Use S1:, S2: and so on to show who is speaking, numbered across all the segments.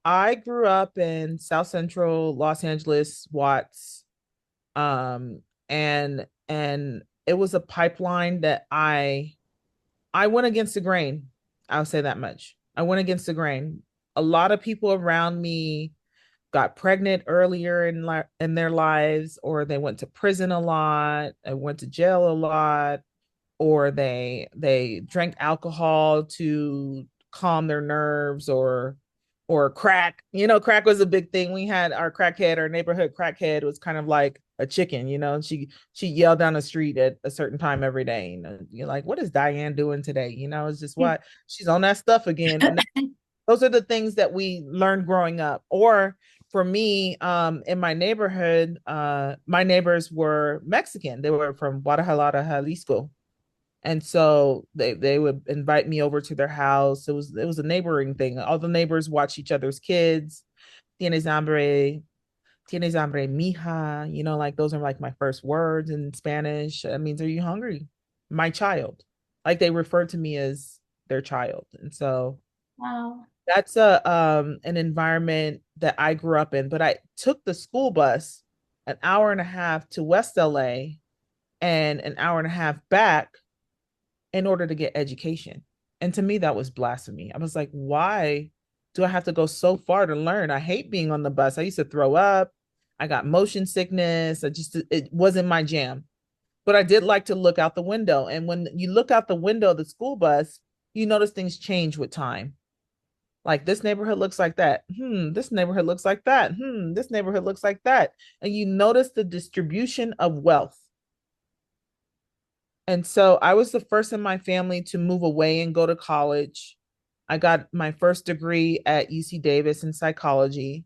S1: I grew up in South Central Los Angeles, Watts, and it was a pipeline that I went against the grain. I'll say that much. I went against the grain. A lot of people around me got pregnant earlier in their lives, or they went to prison a lot, and went to jail a lot, or they drank alcohol to calm their nerves, or crack. Crack was a big thing. We had our neighborhood crackhead was kind of like a chicken. She yelled down the street at a certain time every day. You're like, what is Diane doing today? It's just what she's on that stuff again. And those are the things that we learned growing up. Or for me, in my neighborhood, my neighbors were Mexican. They were from Guadalajara, Jalisco. And so they would invite me over to their house. It was a neighboring thing. All the neighbors watch each other's kids. Tienes hambre, mija. Like those are like my first words in Spanish. That means, are you hungry? My child. Like they refer to me as their child. And so
S2: Wow.
S1: that's an environment that I grew up in. But I took the school bus an hour and a half to West LA and an hour and a half back in order to get education. And to me, that was blasphemy. I was like, why do I have to go so far to learn? I hate being on the bus. I used to throw up. I got motion sickness. It wasn't my jam. But I did like to look out the window. And when you look out the window of the school bus, you notice things change with time. Like this neighborhood looks like that. This neighborhood looks like that. This neighborhood looks like that. And you notice the distribution of wealth. And so I was the first in my family to move away and go to college. I got my first degree at UC Davis in psychology.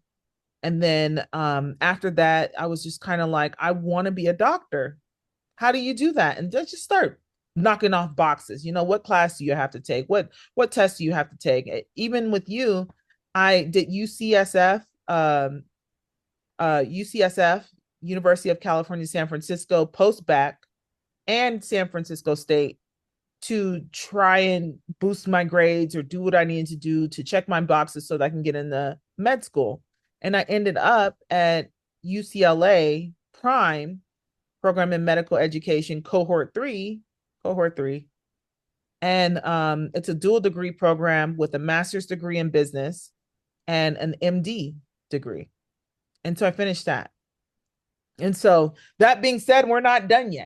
S1: And then after that, I was just kind of like, I want to be a doctor. How do you do that? And just start knocking off boxes. What class do you have to take? What test do you have to take? Even with you, I did UCSF, UCSF, University of California, San Francisco, post back, and San Francisco State to try and boost my grades or do what I needed to do to check my boxes so that I can get into med school. And I ended up at UCLA Prime program in medical education, cohort three. And it's a dual degree program with a master's degree in business and an MD degree. And so I finished that. And so that being said, we're not done yet.